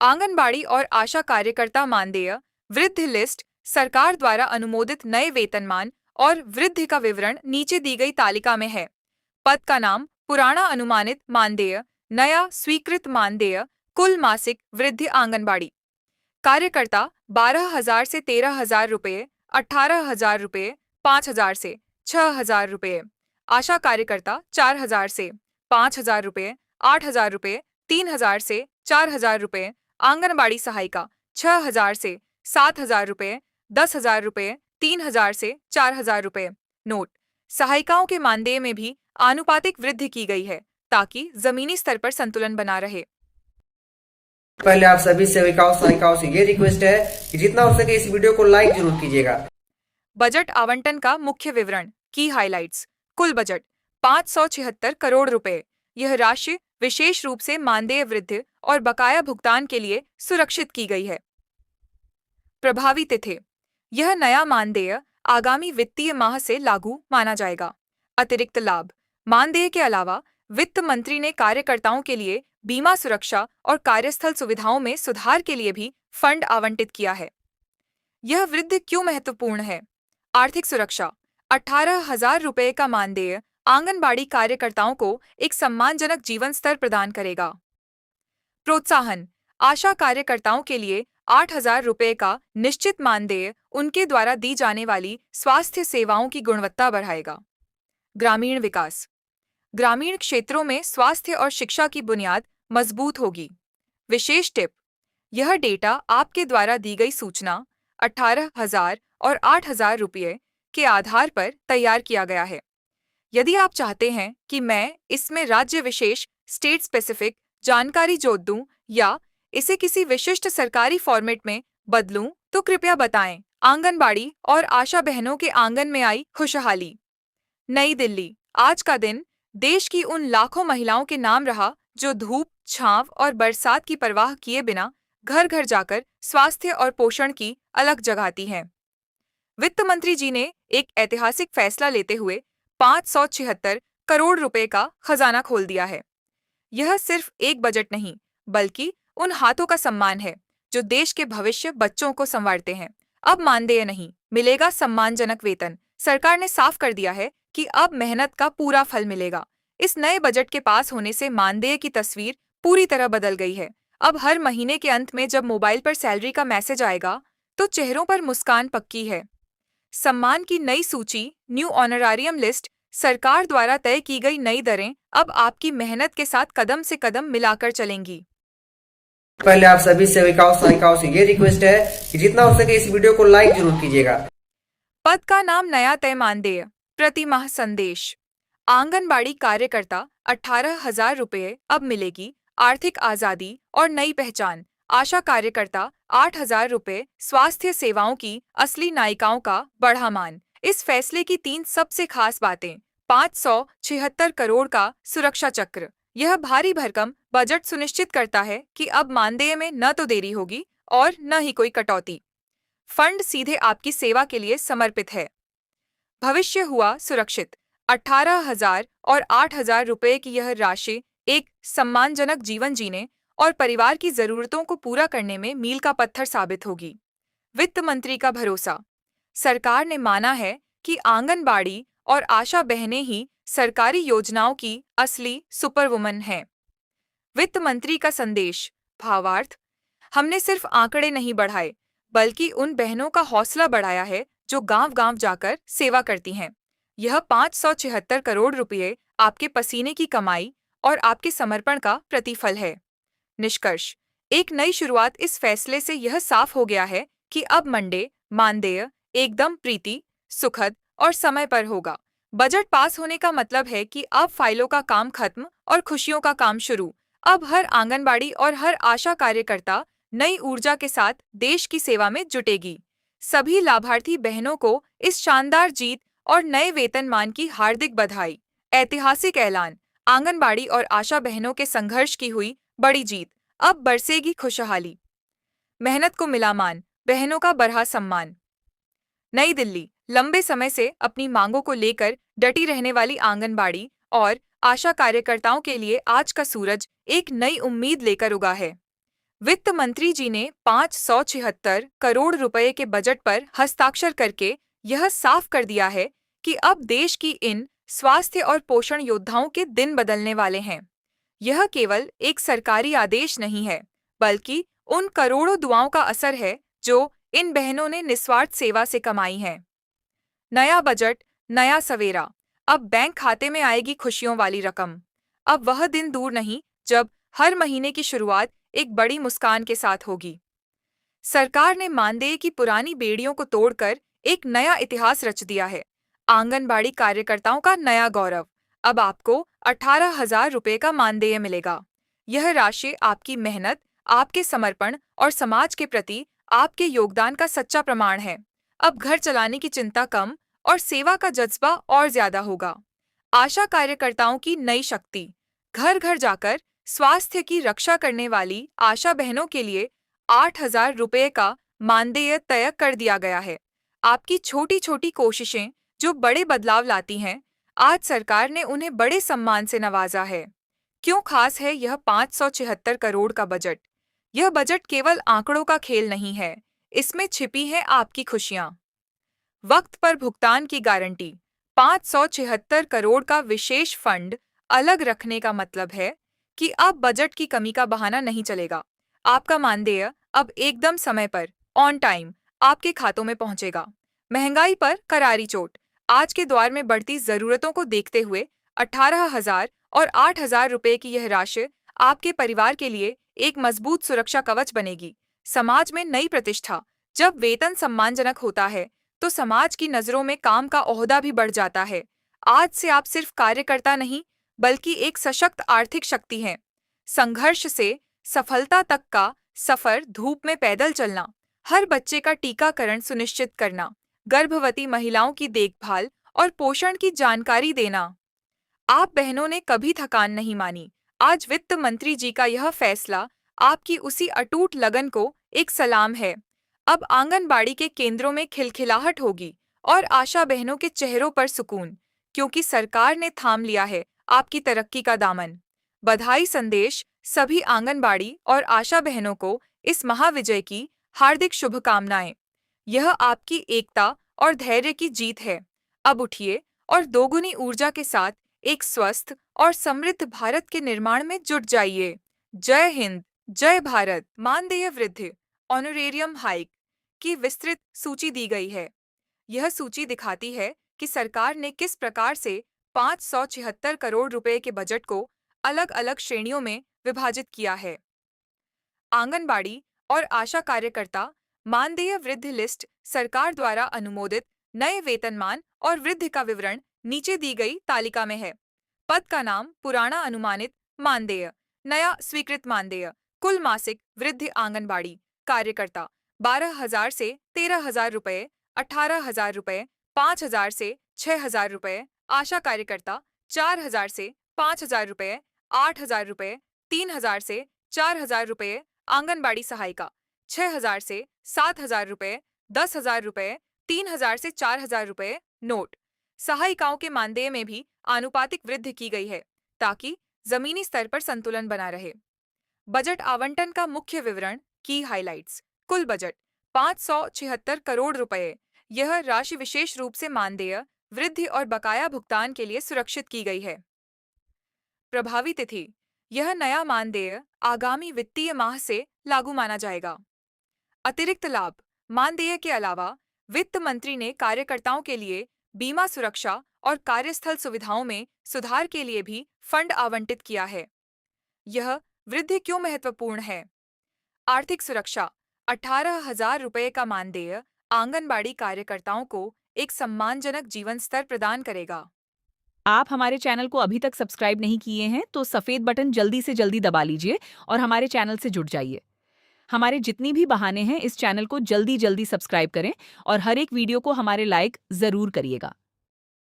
आंगनबाड़ी और आशा कार्यकर्ता मानदेय वृद्धि लिस्ट। सरकार द्वारा अनुमोदित नए वेतनमान और वृद्धि का विवरण नीचे दी गई तालिका में है। पद का नाम, पुराना अनुमानित मानदेय, नया स्वीकृत मानदेय, कुल मासिक वृद्धि। आंगनबाड़ी कार्यकर्ता 12,000 से 13,000 रुपये, 18,000 रुपये, 5,000 से 6,000 रुपये। आशा कार्यकर्ता 4,000 से 5,000 रुपये, 8,000 रुपये, 3,000 से 4,000 रुपये। आंगनबाड़ी सहायिका 6,000 से 7,000 रुपये, 10,000 रुपये, 3,000 से 4,000 रुपये। नोट: सहायिकाओं के मानदेय में भी आनुपातिक वृद्धि की गई है ताकि जमीनी स्तर पर संतुलन बना रहे। पहले आप सभी सेविकाओं सहायिकाओं से ये रिक्वेस्ट है कि जितना हो सके इस वीडियो को लाइक जरूर कीजिएगा। बजट आवंटन का मुख्य विवरण, की हाइलाइट्स। कुल बजट 576 करोड़ रुपए। यह राशि विशेष रूप से मानदेय वृद्धि और बकाया भुगतान के लिए सुरक्षित की गई है। प्रभावी तिथि: यह नया मानदेय आगामी वित्तीय माह से लागू माना जाएगा। अतिरिक्त लाभ: मानदेय के अलावा वित्त मंत्री ने कार्यकर्ताओं के लिए बीमा सुरक्षा और कार्यस्थल सुविधाओं में सुधार के लिए भी फंड आवंटित किया है। यह वृद्धि क्यों महत्वपूर्ण है? आर्थिक सुरक्षा: 18,000 रुपये का मानदेय आंगनबाड़ी कार्यकर्ताओं को एक सम्मानजनक जीवन स्तर प्रदान करेगा। प्रोत्साहन: आशा कार्यकर्ताओं के लिए 8,000 रुपये का निश्चित मानदेय उनके द्वारा दी जाने वाली स्वास्थ्य सेवाओं की गुणवत्ता बढ़ाएगा। ग्रामीण विकास: ग्रामीण क्षेत्रों में स्वास्थ्य और शिक्षा की बुनियाद मजबूत होगी। विशेष टिप: यह डेटा आपके द्वारा दी गई सूचना 18,000 और 8,000 रुपये के आधार पर तैयार किया गया है। यदि आप चाहते हैं कि मैं इसमें राज्य विशेष स्टेट स्पेसिफिक जानकारी जोड़ दूं या इसे किसी विशिष्ट सरकारी फॉर्मेट में बदलूं तो कृपया बताएं। आंगनबाड़ी और आशा बहनों के आंगन में आई खुशहाली। नई दिल्ली, आज का दिन देश की उन लाखों महिलाओं के नाम रहा जो धूप, छांव और बरसात की परवाह किए बिना घर घर जाकर स्वास्थ्य और पोषण की अलग जगाती हैं। वित्त मंत्री जी ने एक ऐतिहासिक फैसला लेते हुए 576 करोड़ रुपए का खजाना खोल दिया है। यह सिर्फ एक बजट नहीं, बल्कि उन हाथों का सम्मान है जो देश के भविष्य बच्चों को संवारते हैं। अब मानदेय नहीं, मिलेगा सम्मानजनक वेतन। सरकार ने साफ कर दिया है कि अब मेहनत का पूरा फल मिलेगा। इस नए बजट के पास होने से मानदेय की तस्वीर पूरी तरह बदल गई है। अब हर महीने के अंत में जब मोबाइल पर सैलरी का मैसेज आएगा तो चेहरों पर मुस्कान पक्की है। सम्मान की नई सूची, न्यू ऑनरारियम लिस्ट। सरकार द्वारा तय की गई नई दरें अब आपकी मेहनत के साथ कदम से कदम मिलाकर चलेंगी। पहले आप सभी सेविकाओं सहायिकाओं से ये रिक्वेस्ट है कि जितना हो सके इस वीडियो को लाइक जरूर कीजिएगा। पद का नाम, नया तय मानदेय, प्रति माह संदेश। आंगनबाड़ी कार्यकर्ता 18,000 रुपये अब मिलेगी आर्थिक आजादी और नई पहचान। आशा कार्यकर्ता 8,000 रुपये, स्वास्थ्य सेवाओं की असली नायिकाओं का बढ़ा मान। इस फैसले की 3 सबसे खास बातें: 576 करोड़ का सुरक्षा चक्र। यह भारी भरकम बजट सुनिश्चित करता है कि अब मानदेय में न तो देरी होगी और न ही कोई कटौती। फंड सीधे आपकी सेवा के लिए समर्पित है। भविष्य हुआ सुरक्षित। 18,000 और 8,000 रुपये की यह राशि एक सम्मानजनक जीवन जीने और परिवार की जरूरतों को पूरा करने में मील का पत्थर साबित होगी। वित्त मंत्री का भरोसा: सरकार ने माना है कि आंगनबाड़ी और आशा बहनें ही सरकारी योजनाओं की असली सुपरवुमन हैं। वित्त मंत्री का संदेश, भावार्थ: हमने सिर्फ आंकड़े नहीं बढ़ाए, बल्कि उन बहनों का हौसला बढ़ाया है जो गांव-गांव जाकर सेवा करती हैं। यह 576 करोड़ रुपये आपके पसीने की कमाई और आपके समर्पण का प्रतिफल है। निष्कर्ष: एक नई शुरुआत। इस फैसले से यह साफ हो गया है कि अब मानदेय एकदम प्रीति, सुखद और समय पर होगा। बजट पास होने का मतलब है कि अब फाइलों का काम खत्म और खुशियों का काम शुरू। अब हर आंगनबाड़ी और हर आशा कार्यकर्ता नई ऊर्जा के साथ देश की सेवा में जुटेगी। सभी लाभार्थी बहनों को इस शानदार जीत और नए वेतनमान की हार्दिक बधाई। ऐतिहासिक ऐलान: आंगनबाड़ी और आशा बहनों के संघर्ष की हुई बड़ी जीत। अब बरसेगी खुशहाली। मेहनत को मिला मान, बहनों का बढ़ा सम्मान। नई दिल्ली, लंबे समय से अपनी मांगों को लेकर डटी रहने वाली आंगनबाड़ी और आशा कार्यकर्ताओं के लिए आज का सूरज एक नई उम्मीद लेकर उगा है। वित्त मंत्री जी ने 576 करोड़ रुपए के बजट पर हस्ताक्षर करके यह साफ कर दिया है कि अब देश की इन स्वास्थ्य और पोषण योद्धाओं के दिन बदलने वाले हैं। यह केवल एक सरकारी आदेश नहीं है, बल्कि उन करोड़ों दुआओं का असर है जो इन बहनों ने निस्वार्थ सेवा से कमाई हैं। नया बजट, नया सवेरा। अब बैंक खाते में आएगी खुशियों वाली रकम। अब वह दिन दूर नहीं जब हर महीने की शुरुआत एक बड़ी मुस्कान के साथ होगी। सरकार ने मानदेय की पुरानी बेड़ियों को तोड़कर एक नया इतिहास रच दिया है। आंगनबाड़ी कार्यकर्ताओं का नया गौरव। अब आपको 18,000 रुपये का मानदेय मिलेगा। यह राशि आपकी मेहनत, आपके समर्पण और समाज के प्रति आपके योगदान का सच्चा प्रमाण है। अब घर चलाने की चिंता कम और सेवा का जज्बा और ज्यादा होगा। आशा कार्यकर्ताओं की नई शक्ति। घर घर जाकर स्वास्थ्य की रक्षा करने वाली आशा बहनों के लिए 8,000 रुपये का मानदेय तय कर दिया गया है। आपकी छोटी छोटी कोशिशें जो बड़े बदलाव लाती हैं, आज सरकार ने उन्हें बड़े सम्मान से नवाजा है। क्यों खास है यह 576 करोड़ का बजट? यह बजट केवल आंकड़ों का खेल नहीं है, इसमें छिपी हैं आपकी खुशियां। वक्त पर भुगतान की गारंटी। 576 करोड़ का विशेष फंड अलग रखने का मतलब है कि अब बजट की कमी का बहाना नहीं चलेगा। आपका मानदेय अब एकदम समय पर, ऑन टाइम, आपके खातों में पहुंचेगा। महंगाई पर करारी चोट। आज के दौर में बढ़ती जरूरतों को देखते हुए 18,000 और 8,000 रुपए की यह राशि आपके परिवार के लिए एक मजबूत सुरक्षा कवच बनेगी। समाज में नई प्रतिष्ठा। जब वेतन सम्मानजनक होता है तो समाज की नजरों में काम का ओहदा भी बढ़ जाता है। आज से आप सिर्फ कार्यकर्ता नहीं, बल्कि एक सशक्त आर्थिक शक्ति हैं। संघर्ष से सफलता तक का सफर, धूप में पैदल चलना, हर बच्चे का टीकाकरण सुनिश्चित करना, गर्भवती महिलाओं की देखभाल और पोषण की जानकारी देना। आप बहनों ने कभी थकान नहीं मानी। आज वित्त मंत्री जी का यह फैसला आपकी उसी अटूट लगन को एक सलाम है। अब आंगनबाड़ी के केंद्रों में खिलखिलाहट होगी और आशा बहनों के चेहरों पर सुकून, क्योंकि सरकार ने थाम लिया है आपकी तरक्की का दामन। बधाई संदेश। सभी आंगनबाड़ी और आशा बहनों को इस महाविजय की हार्दिक शुभकामनाएं। यह आपकी एकता और धैर्य की जीत है। अब उठिए और दोगुनी ऊर्जा के साथ एक स्वस्थ और समृद्ध भारत के निर्माण में जुट जाइए। जय हिंद, जय भारत। मानदेय वृद्धि, ऑनरेरियम हाइक की विस्तृत सूची दी गई है। यह सूची दिखाती है कि सरकार ने किस प्रकार से 576 करोड़ रुपए के बजट को अलग अलग श्रेणियों में विभाजित किया है। आंगनबाड़ी और आशा कार्यकर्ता मानदेय वृद्धि लिस्ट। सरकार द्वारा अनुमोदित नए वेतनमान और वृद्धि का विवरण नीचे दी गई तालिका में है। पद का नाम, पुराना अनुमानित मानदेय, नया स्वीकृत मानदेय। कुल मासिक वृद्धि आंगनबाड़ी कार्यकर्ता 12,000 से 13,000 रुपये, 18,000 रुपये, 5,000 से 6,000 रुपये। आशा कार्यकर्ता 4,000 से 5,000 रुपये, 8,000 रुपये, 3,000 से 4,000 रुपये। आंगनबाड़ी सहायिका 6,000 से 7,000 रुपये, 10,000 रुपये, 3,000 से 4,000 रुपये। नोट: सहायिकाओं के मानदेय में भी आनुपातिक वृद्धि की गई है ताकि जमीनी स्तर पर संतुलन बना रहे। बजट आवंटन का मुख्य विवरण, की हाइलाइट्स। कुल बजट 576 करोड़ रुपए। यह राशि विशेष रूप से मानदेय वृद्धि और बकाया भुगतान के लिए सुरक्षित की गई है। प्रभावी तिथि: यह नया मानदेय आगामी वित्तीय माह से लागू माना जाएगा। अतिरिक्त लाभ: मानदेय के अलावा वित्त मंत्री ने कार्यकर्ताओं के लिए बीमा सुरक्षा और कार्यस्थल सुविधाओं में सुधार के लिए भी फंड आवंटित किया है। यह वृद्धि क्यों महत्वपूर्ण है? आर्थिक सुरक्षा: 18,000 रुपये का मानदेय आंगनबाड़ी कार्यकर्ताओं को एक सम्मानजनक जीवन स्तर प्रदान करेगा। आप हमारे चैनल को अभी तक सब्सक्राइब नहीं किए हैं तो सफेद बटन जल्दी से जल्दी दबा लीजिए और हमारे चैनल से जुड़ जाइए। हमारे जितनी भी बहाने हैं, इस चैनल को जल्दी जल्दी सब्सक्राइब करें और हर एक वीडियो को हमारे लाइक जरूर करिएगा।